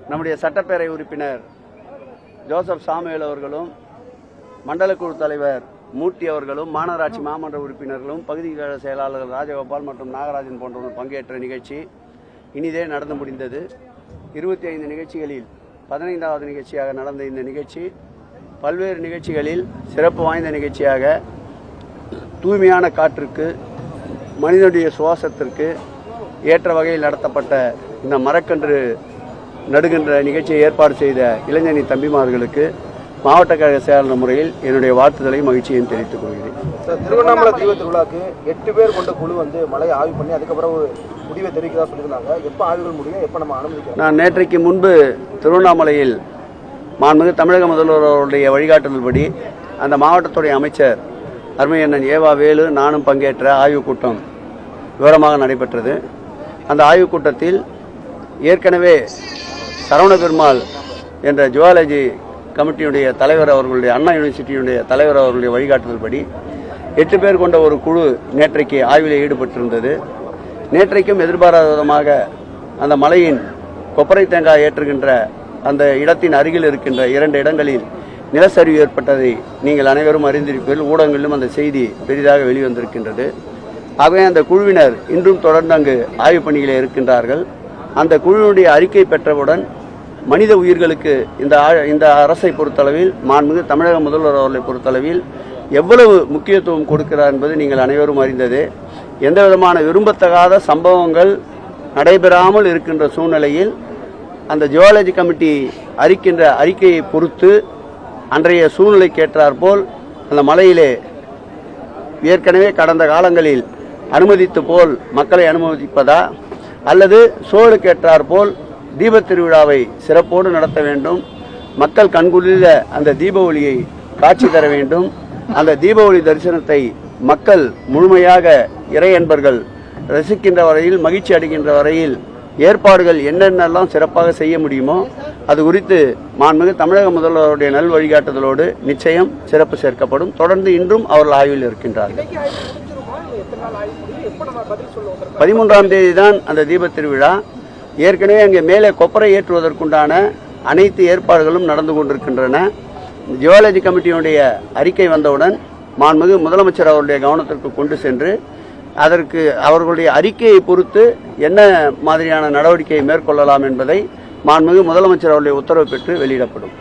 நம்முடைய சட்டப்பேரவை உறுப்பினர் ஜோசப் சாமுவேல் அவர்களும் மண்டல குழு தலைவர் மூர்த்தி அவர்களும் மாநகராட்சி மாமன்ற உறுப்பினர்களும் பகுதி கழக செயலாளர்கள் ராஜகோபால் மற்றும் நாகராஜன் போன்றவர்கள் பங்கேற்ற நிகழ்ச்சி இனிதே நடந்து முடிந்தது. 25 நிகழ்ச்சிகளில் 15வது நிகழ்ச்சியாக நடந்த இந்த நிகழ்ச்சி பல்வேறு நிகழ்ச்சிகளில் சிறப்பு வாய்ந்த நிகழ்ச்சியாக தூய்மையான காற்றுக்கு மனிதனுடைய சுவாசத்திற்கு ஏற்ற வகையில் நடத்தப்பட்ட இந்த மரக்கன்று நடுகின்ற நிகழ்ச்சியை ஏற்பாடு செய்த இளைஞனி தம்பிமார்களுக்கு மாவட்ட கழக செயலாளர் முறையில் என்னுடைய வாழ்த்துதலையும் மகிழ்ச்சியையும் தெரிவித்துக் கொள்கிறேன். திருவண்ணாமலை தீப திருவிழாக்கு 8 பேர் கொண்ட குழு மலையை ஆய்வு பண்ணி அதுக்கப்புறம் ஒரு முடிவை தெரிவிக்கிறதா சொல்லியிருந்தாங்க. எப்போ ஆய்வுகள் முடியும், எப்போ நம்ம அனுமதிக்கிறோம்? நான் நேற்றைக்கு முன்பு திருவண்ணாமலையில் மாண்புமிகு தமிழக முதல்வர் அவருடைய வழிகாட்டுதல்படி அந்த மாவட்டத்துடைய அமைச்சர் அருமையண்ணன் ஏவா வேலு நானும் பங்கேற்ற ஆய்வுக் கூட்டம் விவரமாக நடைபெற்றது. அந்த ஆய்வுக் கூட்டத்தில் ஏற்கனவே சரவண பெருமாள் என்ற ஜுவாலஜி கமிட்டியுடைய தலைவர் அவர்களுடைய அண்ணா யூனிவர்சிட்டியுடைய தலைவர் அவர்களுடைய வழிகாட்டுதல்படி 8 பேர் கொண்ட ஒரு குழு நேற்றைக்கு ஆய்வில் ஈடுபட்டிருந்தது. நேற்றைக்கும் எதிர்பாராத விதமாக அந்த மலையின் கொப்பரை தேங்காய் ஏற்றுகின்ற அந்த இடத்தின் அருகில் இருக்கின்ற 2 இடங்களில் நிலச்சரிவு ஏற்பட்டதை நீங்கள் அனைவரும் அறிந்திருப்பீர்கள். ஊடகங்களிலும் அந்த செய்தி பெரிதாக வெளிவந்திருக்கின்றது. ஆகவே அந்த குழுவினர் இன்றும் தொடர்ந்து அங்கு ஆய்வு பணியில் இருக்கின்றார்கள். அந்த குழுவினுடைய அறிக்கை பெற்றவுடன் மனித உயிர்களுக்கு இந்த அரசை பொறுத்தளவில் மாண்புமிகு தமிழக முதல்வர் அவர்களை பொறுத்தளவில் எவ்வளவு முக்கியத்துவம் கொடுக்கிறார் என்பது நீங்கள் அனைவரும் அறிந்தது. எந்த விதமான விரும்பத்தகாத சம்பவங்கள் நடைபெறாமல் இருக்கின்ற சூழ்நிலையில் அந்த ஜியாலஜி கமிட்டி அறிக்கையை பொறுத்து அன்றைய சூழ்நிலைக்கு ஏற்றாற்போல் அந்த மலையிலே ஏற்கனவே கடந்த காலங்களில் அனுமதித்து போல் மக்களை அனுமதிப்பதா அல்லது சூழலுக்கு ஏற்றாற்போல் தீப திருவிழாவை சிறப்போடு நடத்த வேண்டும், மக்கள் கண்குளிர அந்த தீப ஒளியை காட்சி தர வேண்டும், அந்த தீப ஒளி தரிசனத்தை மக்கள் முழுமையாக இறை அன்பர்கள் ரசிக்கின்ற வரையில் மகிழ்ச்சி அடைகின்ற வரையில் ஏற்பாடுகள் என்னென்னலாம் சிறப்பாக செய்ய முடியுமோ அது குறித்து மாண்புமிகு தமிழக முதல்வருடைய நல் வழிகாட்டுதலோடு நிச்சயம் சிறப்பு சேர்க்கப்படும். தொடர்ந்து இன்றும் அவர்கள் ஆய்வில் இருக்கின்றார்கள். 13ஆம் தேதி தான் அந்த தீப திருவிழா. ஏற்கனவே அங்கே மேலே கொப்பரை ஏற்றுவதற்குண்டான அனைத்து ஏற்பாடுகளும் நடந்து கொண்டிருக்கின்றன. ஜியாலஜி கமிட்டியினுடைய அறிக்கை வந்தவுடன் மாண்புமிகு முதலமைச்சர் அவருடைய கவனத்திற்கு கொண்டு சென்று அதற்கு அவர்களுடைய அறிக்கையை பொறுத்து என்ன மாதிரியான நடவடிக்கையை மேற்கொள்ளலாம் என்பதை மாண்புமிகு முதலமைச்சர் அவருடைய உத்தரவு பெற்று வெளியிடப்படும்.